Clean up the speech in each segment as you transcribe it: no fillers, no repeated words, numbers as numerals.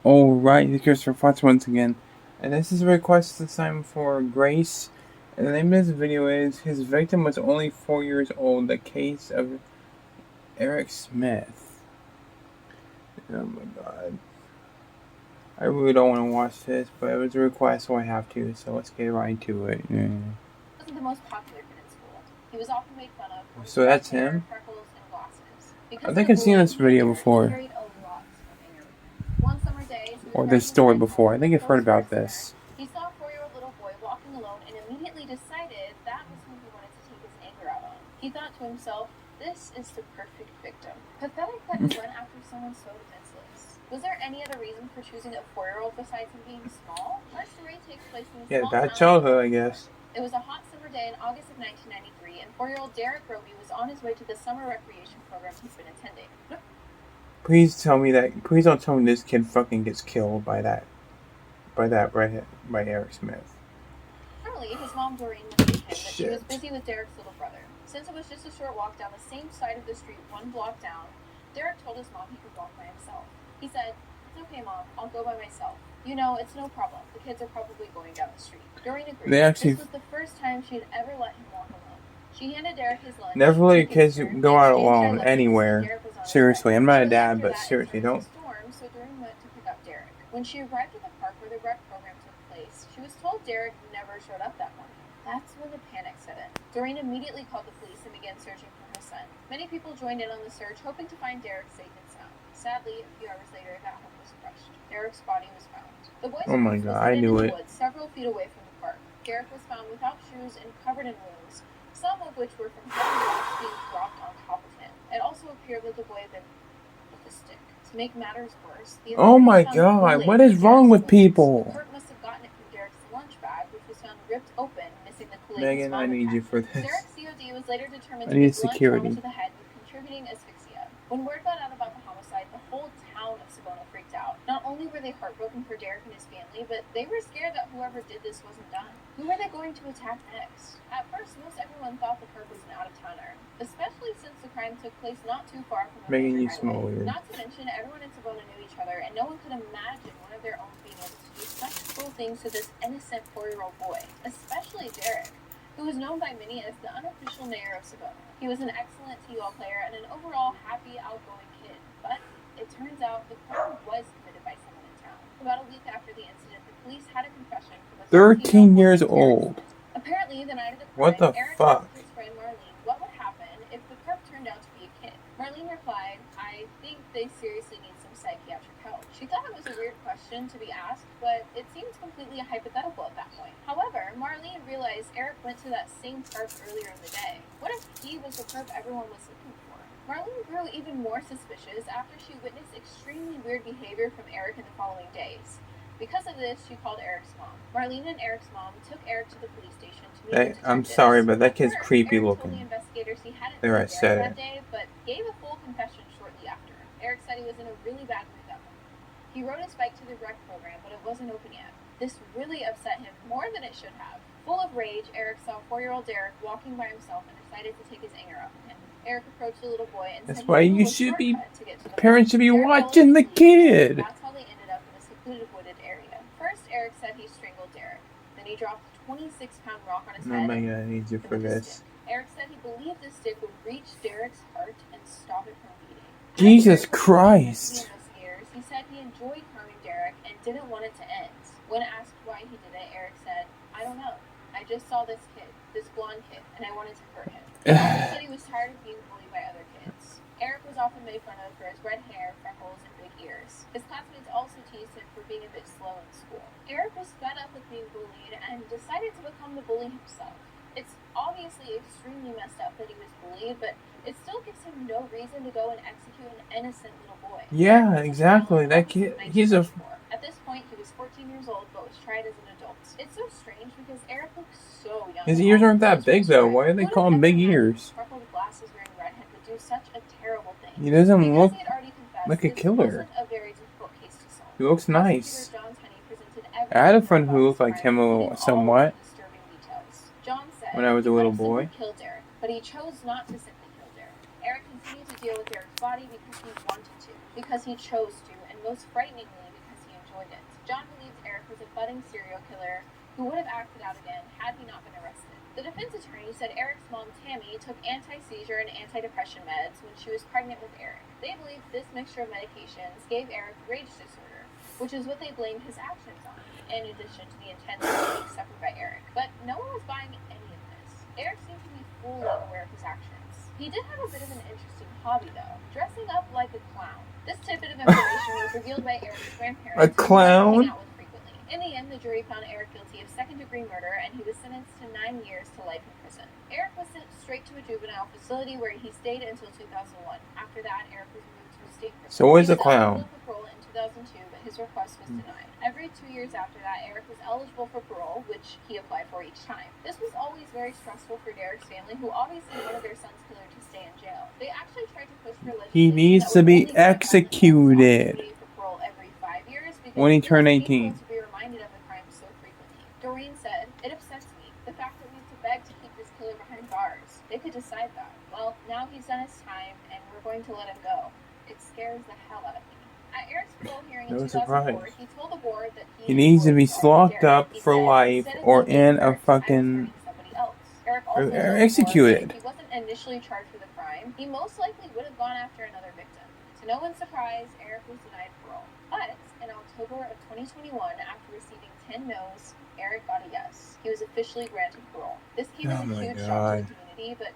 Alright, it's Christopher Fox once again, and this is a request this time for Grace, and the name of this video is, his victim was only 4 years old, the case of Eric Smith. Oh my god. I really don't want to watch this, but it was a request so I have to, so let's get right to it. Wasn't the most popular kid in school. He was often made fun of for So that's hair, him? freckles, and glasses. I think I've seen this video before. He carried a lot of anger. One summer day, Or this story before. I think I've heard about this. He saw a 4-year-old little boy walking alone and immediately decided that was who he wanted to take his anger out on. He thought to himself, this is the perfect victim. Pathetic that he went after someone so defenseless. Was there any other reason for choosing a 4-year-old besides him being small? Our story takes place in the small bad town. childhood, I guess. It was a hot summer day in August of 1993, and 4-year-old Derek Roby was on his way to the summer recreation program he's been attending. Please don't tell me this kid fucking gets killed by Eric Smith. Normally, his mom Doreen was with him, but she was busy with Derek's little brother. Since it was just a short walk down the same side of the street, one block down, Derek told his mom he could walk by himself. He said, "It's okay, Mom, I'll go by myself. You know, it's no problem. The kids are probably going down the street." Doreen agreed. This was the first time she had ever let him walk alone. She handed Derek his lunch. Never let your kids go out alone anywhere. Seriously, I'm not a dad, but seriously, don't. So Doreen went to pick up Derek. When she arrived at the park where the rec program took place, she was told Derek never showed up that morning. That's when the panic set in. Doreen immediately called the police and began searching for her son. Many people joined in on the search, hoping to find Derek safe and sound. Sadly, a few hours later, that hope was crushed. Derek's body was found. The boy's oh my god, I knew it. Woods, several feet away from the park. Derek was found without shoes and covered in wounds, some of which were from heavy rocks being dropped on top of him. It also appeared that the boy had been with a stick. To make matters worse, oh my god, what is wrong with people? The clerk must have gotten it from Derek's lunch bag, which was found ripped open, missing the Kool-Aid. Megan, I need you for this. Derek's COD was later determined to be security to the head with contributing asphyxia. When word got out about the homicide, the whole town of Savona freaked out. Not only were they heartbroken for Derek and his family, but they were scared that whoever did this wasn't done. Who were they going to attack next? At first, most everyone thought the clerk was an out-of-towner, especially since the crime took place not too far from the Megan, you highway. smell weird. Not to mention, everyone in Savona knew each other, and no one could imagine one of their own being able to do such cruel things to this innocent 4-year-old boy, especially Derek, who was known by many as the unofficial mayor of Savona. He was an excellent T-ball player and an overall happy, outgoing kid, but it turns out the crime was committed by someone in town. About a week after the incident, the police had a confession from a 13 years old. Apparently, the night of the crime, what the Eric fuck? asked his friend Marlene what would happen if the clerk turned out to be a kid. Marlene replied, "I think they seriously need some psychiatric help." She thought it was a weird question to be asked, but it seemed completely hypothetical at that point. However, Marlene realized Eric went to that same park earlier in the day. What if he was the clerk everyone was looking for? Marlene grew even more suspicious after she witnessed extremely weird behavior from Eric in the following days. Because of this, she called Eric's mom. Marlene and Eric's mom took Eric to the police station to meet with I'm sorry, but that kid's creepy Eric looking. told the investigators he hadn't there, I said that day, but gave a full confession shortly after. Eric said he was in a really bad mood that morning. He rode his bike to the rec program, but it wasn't open yet. This really upset him more than it should have. Full of rage, Eric saw 4-year-old Derek walking by himself and decided to take his anger out on him. Eric approached the little boy and that's said why you should be. Parents should be watching the kid. That's how they ended up in a secluded wooded area. First, Eric said he strangled Derek. Then he dropped a 26-pound rock on his head. Oh my god, I need you for this. Eric said he believed the stick would reach Derek's heart and stop it from beating. Jesus Christ. He said he enjoyed harming Derek and didn't want it to end. When asked why he did it, Eric said, "I don't know. I just saw this kid, this blonde kid, and I wanted to hurt him." He said he was tired of being bullied by other kids. Eric was often made fun of for his red hair, freckles, and big ears. His classmates also teased him for being a bit slow in school. Eric was fed up with being bullied and decided to become the bully himself. It's obviously extremely messed up that he was bullied, but it still gives him no reason to go and execute an innocent little boy. Yeah, exactly. That kid, he's a... At this point, he was 14 years old, but was tried as an adult. It's so strange because Eric looks so young. His ears aren't that big, though. Why do they call him big ears? Freckled glasses wearing redhead would do such a terrible thing. He doesn't look like a killer. A very difficult case to solve. He looks nice. I had a friend who looked like him somewhat when I was a little boy. Killed Derek, but he chose not to simply kill Derek. Eric continued to deal with Derek's body because he wanted to, because he chose to, and most frighteningly, because he enjoyed it. John believed Eric was a budding serial killer who would have acted out again had he not been arrested. The defense attorney said Eric's mom, Tammy, took anti-seizure and antidepressant meds when she was pregnant with Eric. They believed this mixture of medications gave Eric rage disorder, which is what they blamed his actions on, in addition to the intense pain suffered by Eric. But no one was buying any of this. Eric seemed to be fully aware of his actions. He did have a bit of an interesting hobby, though, dressing up like a clown. This tidbit of information was revealed by Eric's grandparents, A clown? who he hung out with frequently. In the end, the jury found Eric guilty of second-degree murder, and he was sentenced to 9 years to life in prison. Eric was sent straight to a juvenile facility where he stayed until 2001. After that, Eric was moved to a state prison. So is a He was clown. eligible for parole in 2002, but his request was denied. Every 2 years after that, Eric was eligible for parole, which he applied for each time. This was always very stressful for Derek's family, who obviously wanted their son's killer to stay in jail. They actually tried to push for legislation He needs that to would be only grant violent felons executed opportunity for parole every 5 years because when he was turned painful 18. to be reminded of the crime so frequently. Doreen said, "It upsets me, the fact that we have to beg to keep this killer behind bars. They could decide that. Well, now he's done his time, and we're going to let him go. It scares the hell out of me." At Eric's parole hearing in No 2004, surprise. he told the board that He needs to be locked up He for said, life "Instead of or taking in a Eric, I was fucking turning somebody else." Eric also or told the board executed. that if he wasn't initially charged for the crime, he most likely would have gone after another victim. To no one's surprise, Eric was denied parole. But in October of 2021, after receiving 10 no's, Eric got a yes. He was officially granted parole. This came as Oh a my huge shock God. to the community, but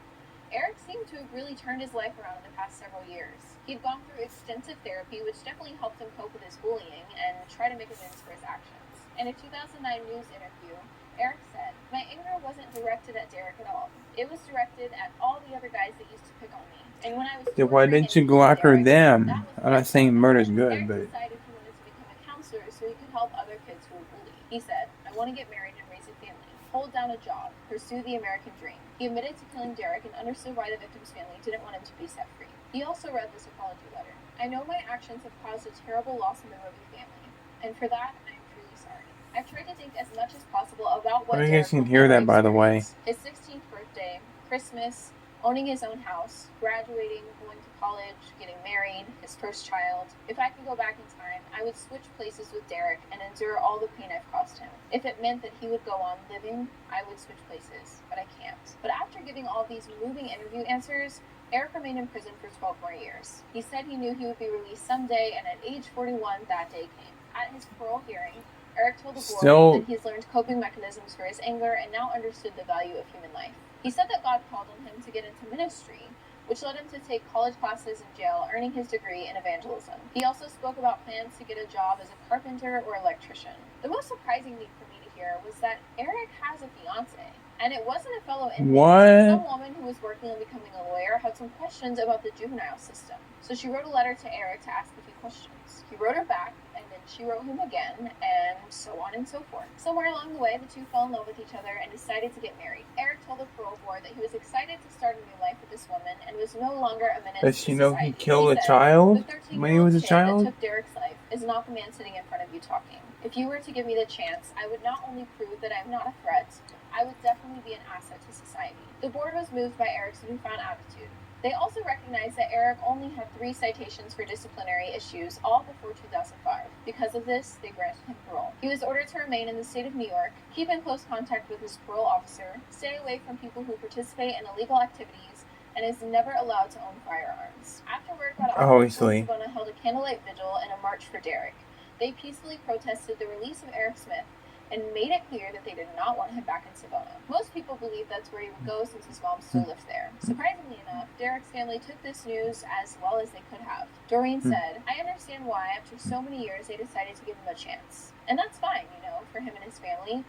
Eric seemed to have really turned his life around in the past several years. He'd gone through extensive therapy, which definitely helped him cope with his bullying and try to make amends for his actions. In a 2009 news interview, Eric said, "My anger wasn't directed at Derek at all. It was directed at all the other guys that used to pick on me. And when I was Then why torturing didn't you and go beating after Derek, them? that was I'm my not saying fault." murder's good, Eric but decided he wanted to become a counselor so he could help other kids who were bullied. He said, "I want to get married and raise a family, hold down a job, pursue the American dream." He admitted to killing Derek and understood why the victim's family didn't want him to be set free. He also read this apology letter. "I know my actions have caused a terrible loss in the Roby family, and for that, I am truly sorry. I've tried to think as much as possible about what I think you Derek guys can will hear never that, by the way. experience. His 16th birthday, Christmas, owning his own house, graduating, going to college, getting married, his first child. If I could go back in time, I would switch places with Derek and endure all the pain I've caused him. If it meant that he would go on living, I would switch places, but I can't." But after giving all these moving interview answers, Eric remained in prison for 12 more years. He said he knew he would be released someday, and at age 41, that day came. At his parole hearing, Eric told the board Still- that he's learned coping mechanisms for his anger and now understood the value of human life. He said that God called on him to get into ministry, which led him to take college classes in jail, earning his degree in evangelism. He also spoke about plans to get a job as a carpenter or electrician. The most surprising thing for me to hear was that Eric has a fiance, and it wasn't a fellow inmate. What? Some woman who was working on becoming a lawyer had some questions about the juvenile system, so she wrote a letter to Eric to ask a few questions. He wrote her back, and then she wrote him again, and so on and so forth. Somewhere along the way, the two fell in love with each other and decided to get married. Eric told the parole board that he was excited to start a new life with this woman and was no longer a menace does to she know society. he killed a said, child "The 13-year-old when he was a kid child? that took Derek's life is not the man sitting in front of you talking. If you were to give me the chance, I would not only prove that I'm not a threat, I would definitely be an asset to society." The board was moved by Eric's newfound attitude. They also recognized that Eric only had 3 citations for disciplinary issues, all before 2005. Because of this, they granted him parole. He was ordered to remain in the state of New York, keep in close contact with his parole officer, stay away from people who participate in illegal activities, and is never allowed to own firearms. After word got out, Obviously. Savona held a candlelight vigil and a march for Derek. They peacefully protested the release of Eric Smith and made it clear that they did not want him back in Savona. Most people believe that's where he would go since his mom still lived there. Surprisingly enough, Derek's family took this news as well as they could have. Doreen said, "I understand why after so many years they decided to give him a chance. And that's fine, for him and his family.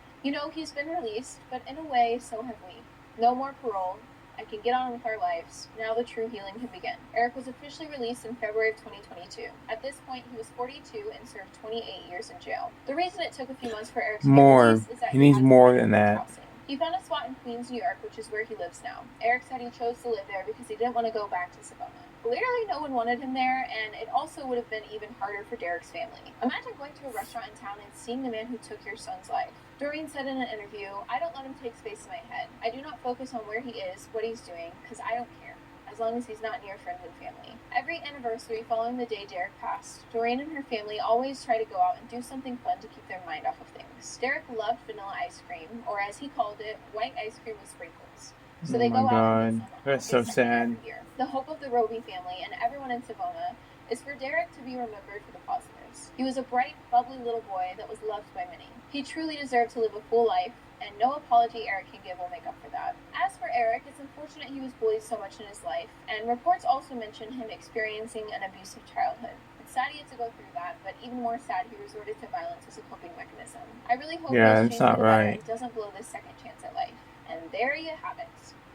He's been released, but in a way, so have we. No more parole. I can get on with our lives. Now the true healing can begin." Eric was officially released in February of 2022. At this point, he was 42 and served 28 years in jail. The reason it took a few months for Eric to get More. released is that He needs had to more find than a that. housing. He found a spot in Queens, New York, which is where he lives now. Eric said he chose to live there because he didn't want to go back to Savona. Clearly, no one wanted him there, and it also would have been even harder for Derek's family. Imagine going to a restaurant in town and seeing the man who took your son's life. Doreen said in an interview, "I don't let him take space in my head. I do not focus on where he is, what he's doing, because I don't care. As as long as he's not near friends and family. Every anniversary following the day Derek passed, Doreen and her family always try to go out and do something fun to keep their mind off of things. Derek loved vanilla ice cream, or as he called it, white ice cream with sprinkles. So they go out and make some that's so sad. every year. The hope of the Roby family and everyone in Savona is for Derek to be remembered for the positives. He was a bright, bubbly little boy that was loved by many. He truly deserved to live a full life, and no apology Eric can give will make up for that. As for Eric, it's unfortunate he was bullied so much in his life, and reports also mention him experiencing an abusive childhood. It's sad he had to go through that, but even more sad he resorted to violence as a coping mechanism. I really hope Yeah, this it's not right. doesn't blow this second chance at life. And there you have it.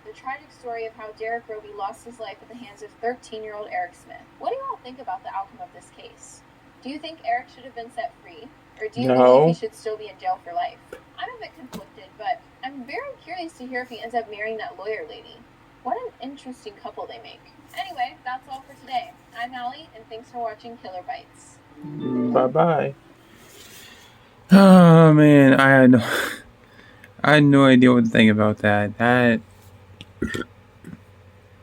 The tragic story of how Derek Roby lost his life at the hands of 13-year-old Eric Smith. What do you all think about the outcome of this case? Do you think Eric should have been set free? Or do you believe he should still be in jail for life? I'm a bit conflicted, but I'm very curious to hear if he ends up marrying that lawyer lady. What an interesting couple they make. Anyway, that's all for today. I'm Allie, and thanks for watching Killer Bites. Bye-bye. Oh, man, I had no idea what to think about that.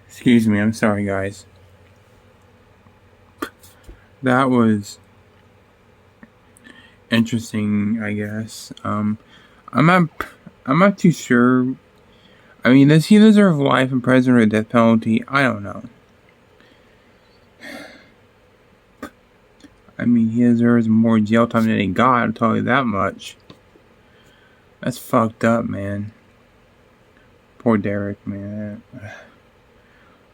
Excuse me, I'm sorry, guys. That was interesting, I guess. I'm not too sure. I mean, does he deserve life in prison or death penalty? I don't know. I mean, he deserves more jail time than he got, I'll tell you that much. That's fucked up, man. Poor Derek, man.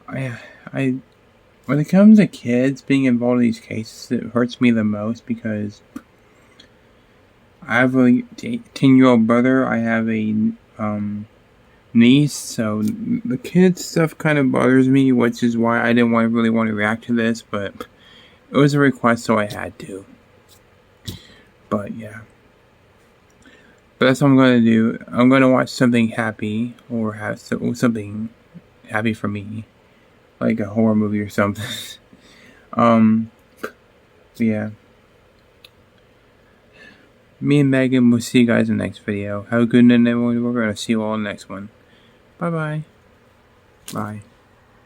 When it comes to kids being involved in these cases, it hurts me the most because I have a 10-year-old brother. I have a niece, so the kids stuff kind of bothers me, which is why I didn't really want to react to this, but it was a request, so I had to. But yeah. But that's what I'm going to do. I'm going to watch something happy, or have something happy for me. Like a horror movie or something. Yeah. Me and Megan will see you guys in the next video. Have a good night, everyone. We're going to see you all in the next one. Bye-bye. Bye.